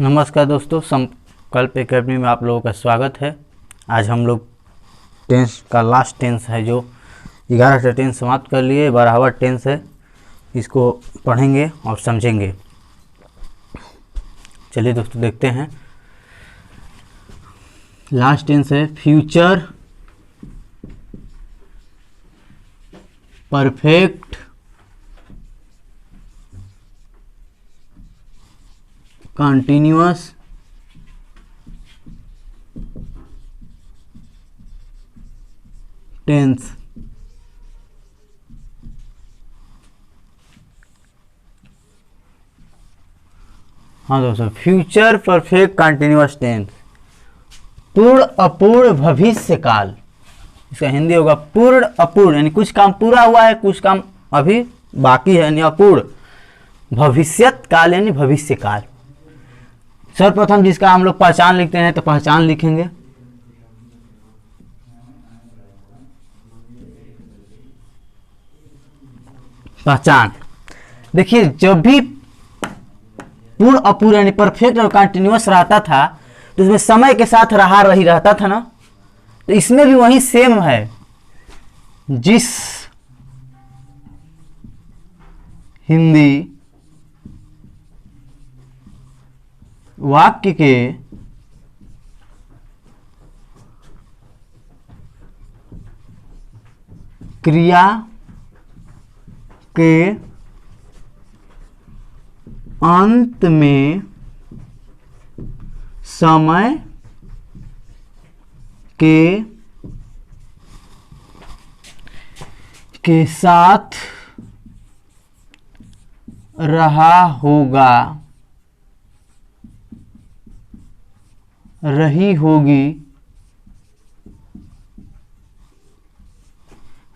नमस्कार दोस्तों, संकल्प एकेडमी में आप लोगों का स्वागत है। आज हम लोग टेंस का लास्ट टेंस है, जो 11 टेंस समाप्त कर लिए, 12वां टेंस है। इसको पढ़ेंगे और समझेंगे। चलिए दोस्तों देखते हैं। लास्ट टेंस है फ्यूचर परफेक्ट कंटिन्यूअस टेंस। हाँ दोस्तों, फ्यूचर परफेक्ट कंटिन्यूअस टेंस, पूर्ण अपूर्ण भविष्य काल। इसका हिंदी होगा पूर्ण अपूर्ण, यानी कुछ काम पूरा हुआ है, कुछ काम अभी बाकी है, यानी अपूर्ण। भविष्यत काल यानी भविष्य काल। सर्वप्रथम जिसका हम लोग पहचान लिखते हैं, तो पहचान लिखेंगे। पहचान देखिए, जब भी पूर्ण अपूर्ण यानी परफेक्ट और कंटिन्यूअस रहता था, तो उसमें समय के साथ रहा रही रहता था ना, तो इसमें भी वही सेम है। जिस हिंदी वाक्य के क्रिया के अंत में समय के साथ रहा होगा, रही होगी,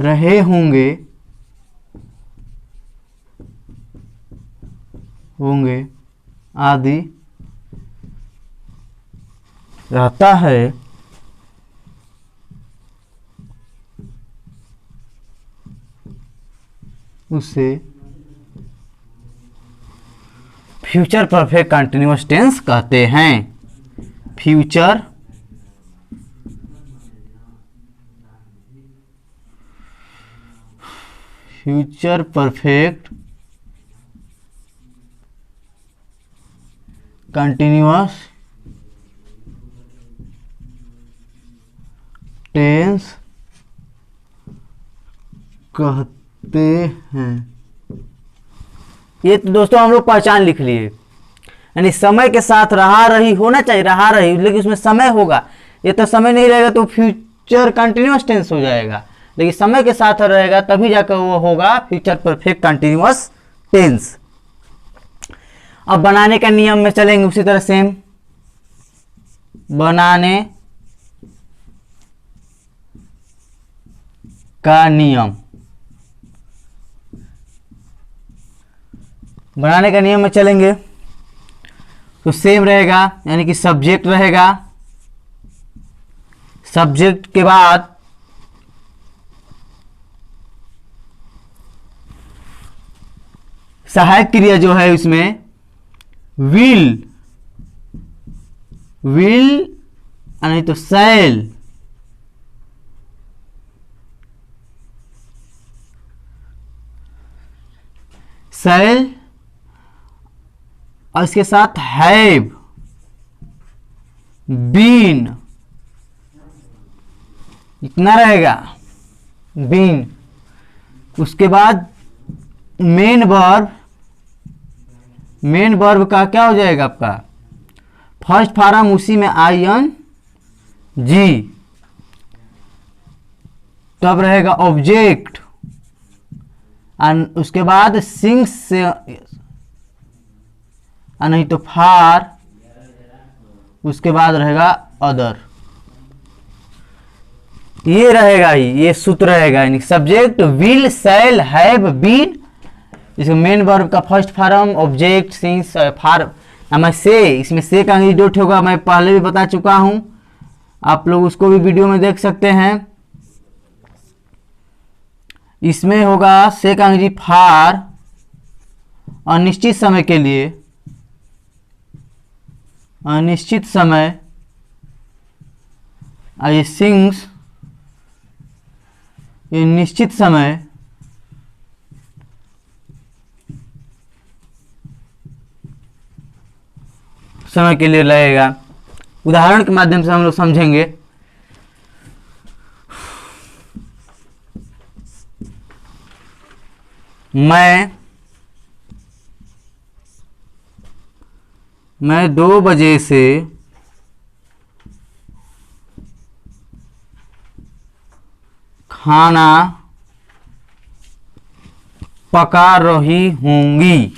रहे होंगे, आदि रहता है। उसे फ्यूचर परफेक्ट कंटिन्यूअस टेंस कहते हैं। फ्यूचर परफेक्ट कंटिन्यूअस टेंस कहते हैं। ये तो दोस्तों हम लोग पहचान लिख लिए, यानी समय के साथ रहा रही होना चाहिए, रहा रही, लेकिन उसमें समय होगा। ये तो समय नहीं रहेगा तो फ्यूचर कंटिन्यूअस टेंस हो जाएगा, लेकिन समय के साथ रहेगा तभी जाकर वो होगा फ्यूचर परफेक्ट कंटिन्यूअस टेंस। अब बनाने का नियम में चलेंगे उसी तरह सेम। बनाने का नियम, बनाने का नियम में चलेंगे तो सेम रहेगा, यानी कि सब्जेक्ट रहेगा, सब्जेक्ट के बाद सहायक क्रिया जो है उसमें विल नहीं तो शैल, और इसके साथ हैव, बीन, इतना रहेगा बीन। उसके बाद मेन वर्ब का क्या हो जाएगा आपका फर्स्ट फॉर्म, उसी में ING, तब रहेगा ऑब्जेक्ट, और उसके बाद सिंग्स से नहीं तो फार, उसके बाद रहेगा अदर। ये रहेगा ही, ये सूत्र रहेगा, यानी subject will, shall, have, been, इसमें मेन वर्ब का first form, object, since, far, मैं से, इसमें से का अंग्रेजी डॉट होगा, मैं पहले भी बता चुका हूं, आप लोग उसको भी वीडियो में देख सकते हैं। इसमें होगा से का अंग्रेजी फार, अनिश्चित समय के लिए, अनिश्चित समय, ये सिंग्स ये निश्चित समय के लिए लगेगा। उदाहरण के माध्यम से हम लोग समझेंगे। मैं 2 बजे से खाना पका रही होंगी।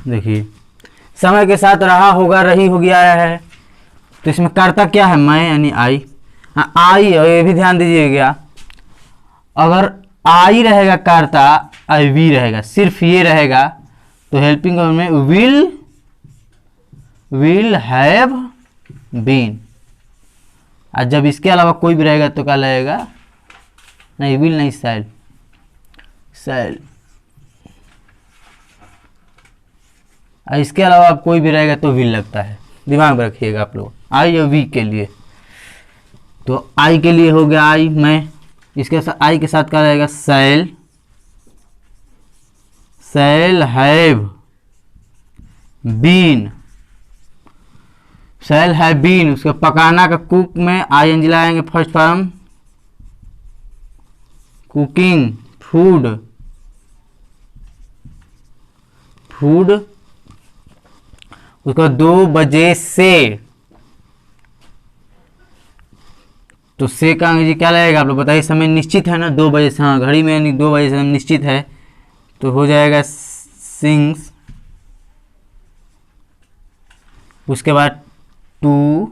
देखिए, समय के साथ रहा होगा, रही होगी आया है, तो इसमें कर्ता क्या है? मैं यानी आई। आई, ये भी ध्यान दीजिएगा, अगर आई रहेगा कर्ता, आई वी रहेगा, सिर्फ ये रहेगा तो हेल्पिंग वर्ब में विल हैव बीन। और जब इसके अलावा कोई भी रहेगा तो क्या लगेगा? नहीं, विल नहीं, शैल। इसके अलावा आप कोई भी रहेगा तो विल लगता है, दिमाग में रखिएगा आप लोग। आई और वी के लिए, तो आई के लिए हो गया आई, मैं। इसके साथ आई के साथ क्या रहेगा? Shall have been, shall have been. उसके पकाना का कुक में आई एन जी लाएंगे, फर्स्ट फॉर्म, कुकिंग, फूड। उसका 2 बजे से, तो से का अंग्रेजी क्या लगेगा आप लोग बताइए? समय निश्चित है ना, 2 बजे से, हाँ घड़ी में यानी 2 बजे से निश्चित है, तो हो जाएगा सिंग्स। उसके बाद 2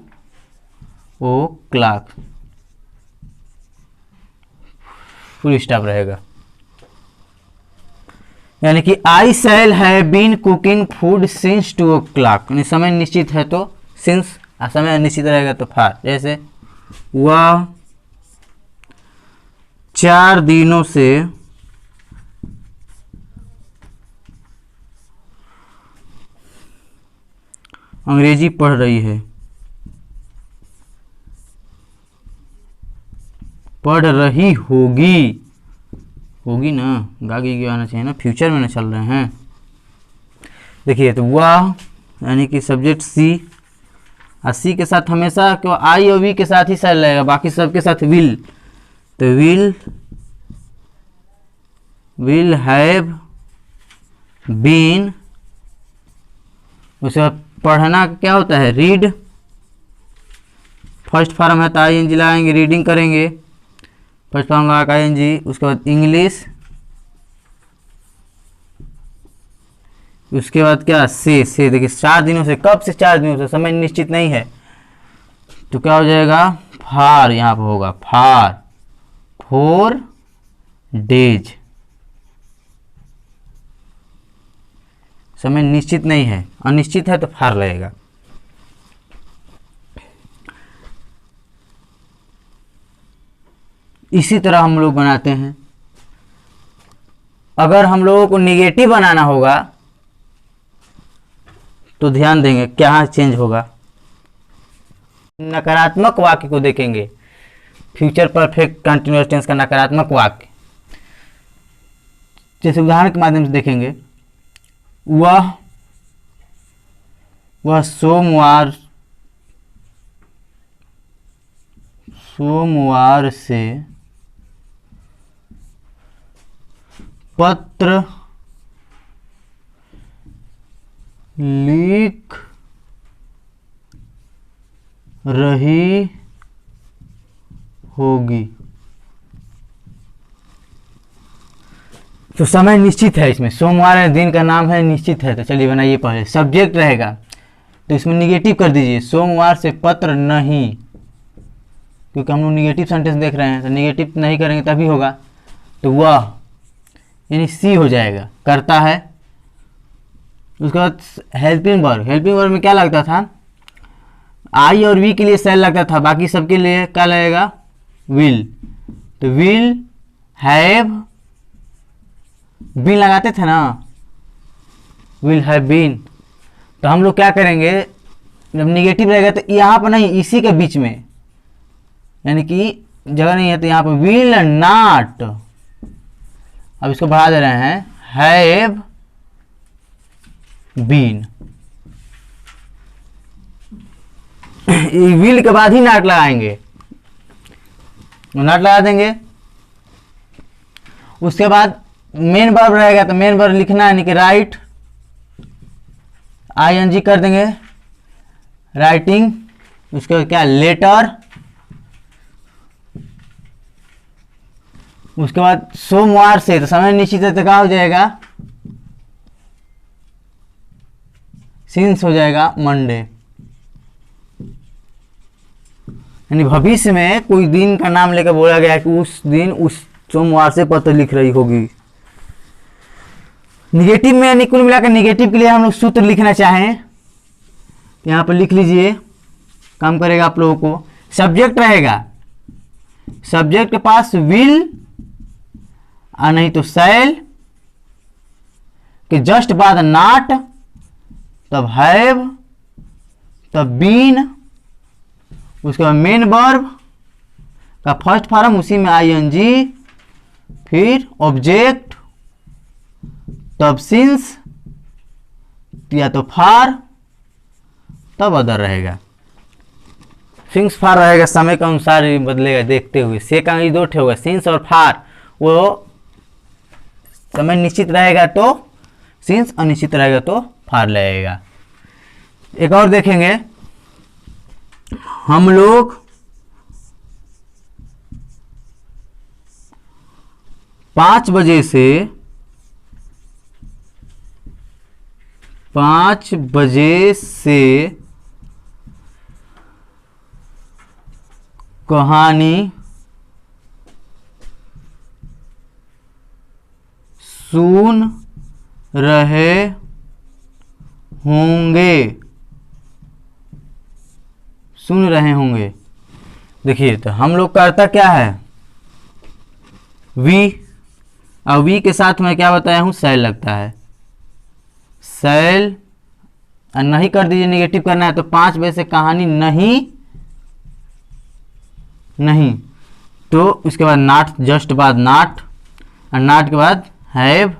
o'clock, फुल स्टॉप रहेगा। यानी कि I shall have been cooking food since 2 o'clock, यानी समय निश्चित है तो सिंस, समय अनिश्चित रहेगा तो फार। जैसे वह 4 दिनों से अंग्रेजी पढ़ रही है, पढ़ रही होगी ना, गागी आना चाहिए ना, फ्यूचर में ना चल रहे हैं। देखिए, तो वह यानी कि सब्जेक्ट सी, और सी के साथ हमेशा क्यों आई और वी के साथ ही शैल रहेगा, बाकी सबके साथ विल, तो विल हैव बीन। उसके बाद पढ़ना क्या होता है? रीड, फर्स्ट फॉर्म है तो आई एन जी लाएंगे, रीडिंग करेंगे, फर्स्ट फॉर्म लगा आई एन जी। उसके बाद इंग्लिश, उसके बाद क्या? से देखिए 4 दिनों से, कब से? 4 दिनों से, समय निश्चित नहीं है, तो क्या हो जाएगा? फार, यहाँ पर होगा फार, 4 डेज। समय निश्चित नहीं है, अनिश्चित है तो फार लगेगा। इसी तरह हम लोग बनाते हैं। अगर हम लोगों को निगेटिव बनाना होगा तो ध्यान देंगे क्या चेंज होगा। नकारात्मक वाक्य को देखेंगे, फ्यूचर परफेक्ट कंटिन्यूअस टेंस का नकारात्मक वाक्य, जैसे उदाहरण के माध्यम से देखेंगे। वह सोमवार से पत्र लिख रही होगी। तो समय निश्चित है, इसमें सोमवार दिन का नाम है, निश्चित है, तो चलिए बनाइए। पहले सब्जेक्ट रहेगा तो इसमें निगेटिव कर दीजिए, सोमवार से पत्र नहीं, क्योंकि हम लोग निगेटिव सेंटेंस देख रहे हैं, तो निगेटिव नहीं करेंगे तभी होगा। तो वह यानी सी हो जाएगा, करता है। उसके बाद हेल्पिंग वर्ब में क्या लगता था? आई और वी के लिए शैल लगता था, बाकी सबके लिए क्या लगेगा? विल। तो विल हैव बीन लगाते थे ना, विल हैव बीन, तो हम लोग क्या करेंगे, जब निगेटिव रहेगा तो यहाँ पर नहीं, इसी के बीच में, यानी कि जगह नहीं है तो यहाँ पर विल नॉट, अब इसको बढ़ा दे रहे हैं, हैव बीन, विल के बाद ही नॉट लगाएंगे, नॉट लगा देंगे। उसके बाद मेन वर्ब रहेगा तो मेन वर्ब लिखना है, यानी कि राइट, आईएनजी कर देंगे, राइटिंग, उसके बाद क्या, लेटर, उसके बाद सोमवार से, तो समय निश्चित है तो क्या हो जाएगा, सिंस हो जाएगा मंडे, यानी भविष्य में कोई दिन का नाम लेकर बोला गया है कि उस दिन उस सोमवार से पत्र लिख रही होगी। निगेटिव में यानी कुल मिलाकर निगेटिव के लिए हम लोग सूत्र लिखना चाहें, यहाँ पर लिख लीजिए, काम करेगा आप लोगों को। सब्जेक्ट रहेगा, सब्जेक्ट के पास विल और नहीं तो शैल के जस्ट बाद नॉट, तब हैव, तब बीन, उसके बाद मेन वर्ब का फर्स्ट फॉर्म, उसी में आईएनजी, फिर ऑब्जेक्ट, तब सिंस या तो फार, तब अदर रहेगा। सिंस फार रहेगा, समय के अनुसार ही बदलेगा देखते हुए, से का दो ठे होगा, सिंस और फार, वो समय निश्चित रहेगा तो सिंस, अनिश्चित रहेगा तो फार लगेगा। एक और देखेंगे, हम लोग 5 बजे से 5 बजे से कहानी सुन रहे होंगे, सुन रहे होंगे। देखिए तो हम लोग करता क्या है, वी, और वी के साथ मैं क्या बताया हूं, शैल लगता है, शैल, और नहीं कर दीजिए, निगेटिव करना है तो 5 बजे से कहानी नहीं, नहीं, तो उसके बाद नॉट, जस्ट बाद नॉट, और नॉट के बाद हैव,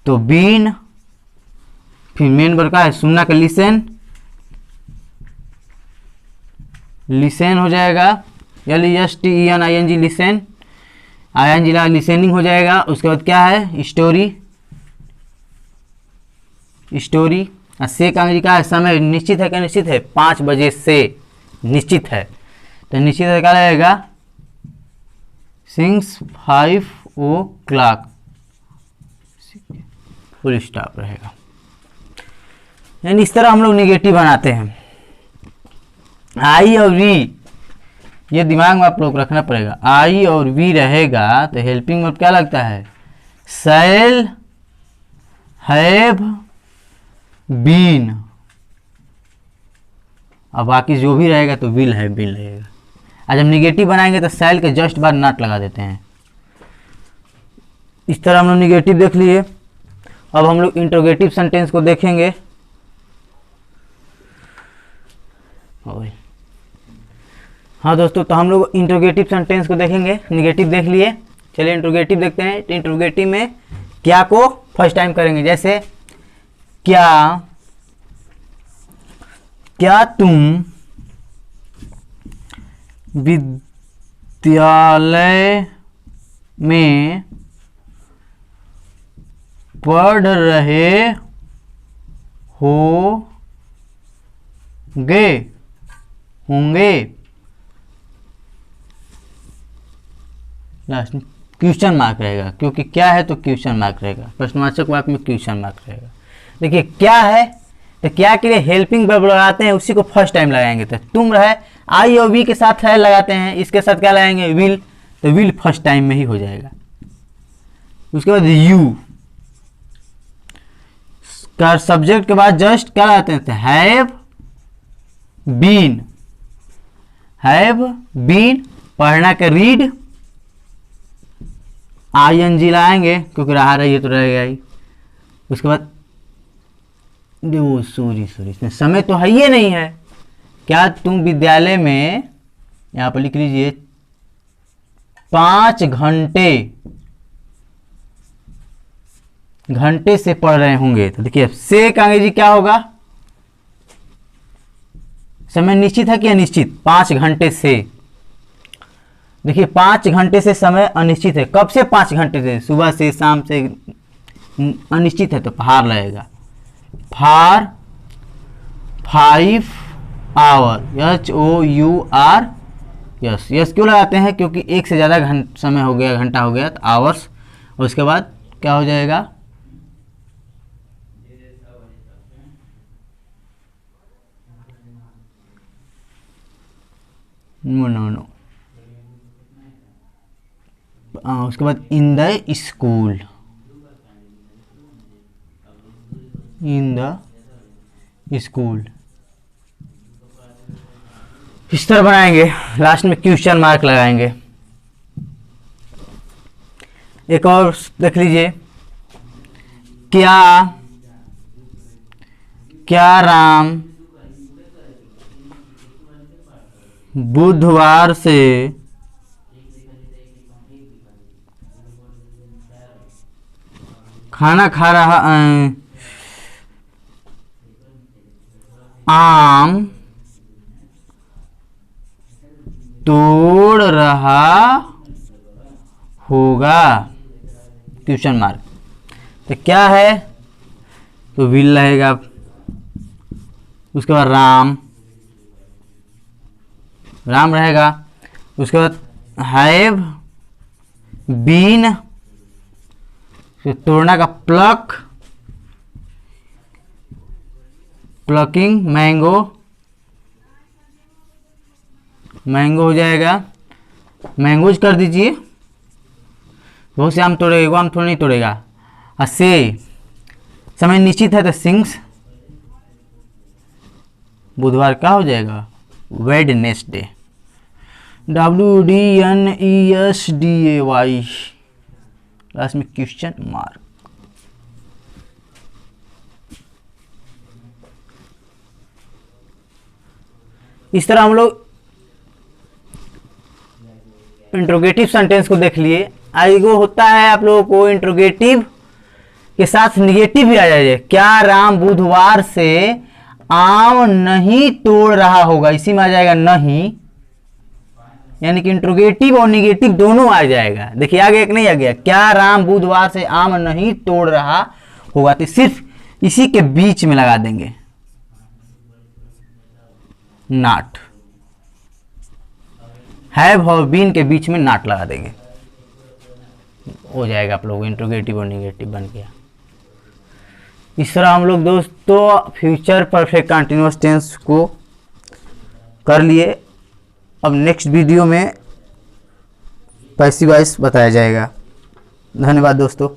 तो बीन, फिर मेन वर्ब का है सुनना का लिसन, लिसन हो जाएगा, LESTENING, लिसन, आईएनजी ला लिसनिंग हो जाएगा। उसके बाद क्या है, स्टोरी, स्टोरी, और से का अंग्रेजी का है समय, निश्चित है क्या, निश्चित है, 5 बजे से निश्चित है, तो निश्चित है क्या रहेगा, सिंस 5 o'clock, फुल स्टॉप रहेगा। यानी इस तरह हम लोग निगेटिव बनाते हैं। आई और वी, ये दिमाग में आप लोग रखना पड़ेगा, आई और वी रहेगा तो हेल्पिंग वर्ब क्या लगता है, शैल, हैव, बीन, और बाकी जो भी रहेगा तो विल हैव बीन रहेगा। आज हम निगेटिव बनाएंगे तो शैल के जस्ट बाद नॉट लगा देते हैं। इस तरह हम लोग निगेटिव देख लिए। अब हम लोग इंट्रोगेटिव सेंटेंस को देखेंगे। हाँ दोस्तों, तो हम लोग इंट्रोगेटिव सेंटेंस को देखेंगे। निगेटिव देख लिए, चलिए इंट्रोगेटिव देखते हैं। इंट्रोगेटिव में क्या को फर्स्ट टाइम करेंगे, जैसे क्या, क्या तुम विद्यालय में पढ़ रहे होंगे। लास्ट में क्वेश्चन मार्क रहेगा, क्योंकि क्या है तो क्वेश्चन मार्क रहेगा, प्रश्नवाचक वाक्य में क्वेश्चन मार्क रहेगा। देखिए क्या है तो क्या के लिए हेल्पिंग वर्ब लगाते हैं, उसी को फर्स्ट टाइम लगाएंगे। तो तुम रहे, आई और वी के साथ है लगाते हैं, इसके साथ क्या लगाएंगे, विल, तो विल फर्स्ट टाइम में ही हो जाएगा। उसके बाद यू का सब्जेक्ट के बाद जस्ट क्या लगाते हैं, हैव बीन, पढ़ना के रीड, ING लाएंगे क्योंकि रहा रही है तो रहेगा ही। उसके बाद सॉरी इसमें समय तो है ही नहीं है। क्या तुम विद्यालय में, यहाँ पर लिख लीजिए 5 घंटे से पढ़ रहे होंगे। तो देखिए से का अंग्रेजी क्या होगा, समय निश्चित है कि अनिश्चित, 5 घंटे से। देखिए 5 घंटे से समय अनिश्चित है। कब से 5 घंटे से, सुबह से शाम से। अनिश्चित है तो फार लगेगा, फार 5 आवर, HOUR यस। यस क्यों लगाते हैं, क्योंकि एक से ज़्यादा समय हो गया, घंटा हो गया, तो आवर्स। और उसके बाद क्या हो जाएगा, नो उसके बाद in the school, in the school इस तरह बनाएंगे। लास्ट में क्वेश्चन मार्क लगाएंगे। एक और देख लीजिए, क्या राम बुधवार से खाना खा रहा, आम तोड़ रहा होगा, क्वेश्चन मार्क। तो क्या है, तो विल रहेगा। उसके बाद राम रहेगा। उसके बाद हैव बीन, तोड़ना का प्लकिंग मैंगो हो जाएगा, मैंगोज कर दीजिए। बहुत से आम तोड़ेगा, वो आम थोड़ा नहीं तोड़ेगा। और से समय निश्चित है तो सिंग्स, बुधवार का हो जाएगा वेडनेसडे, WDNESDAY, लास्ट में क्वेश्चन मार्क। इस तरह हम लोग इंट्रोगेटिव सेंटेंस को देख लिए। आइगो होता है आप लोगों को इंट्रोगेटिव के साथ निगेटिव भी आ जाए। क्या राम बुधवार से आम नहीं तोड़ रहा होगा, इसी में आ जाएगा नहीं, यानी कि इंट्रोगेटिव और निगेटिव दोनों आ जाएगा। देखिए आगे एक नहीं आ गया, क्या राम बुधवार से आम नहीं तोड़ रहा होगा, तो सिर्फ इसी के बीच में लगा देंगे नॉट, हैव और बीन के बीच में नॉट लगा देंगे, हो जाएगा आप लोग इंट्रोगेटिव और निगेटिव बन गया। इस तरह हम लोग दोस्तों फ्यूचर परफेक्ट कंटिन्यूअस टेंस को कर लिए। अब नेक्स्ट वीडियो में पैसिव वॉइस बताया जाएगा। धन्यवाद दोस्तों।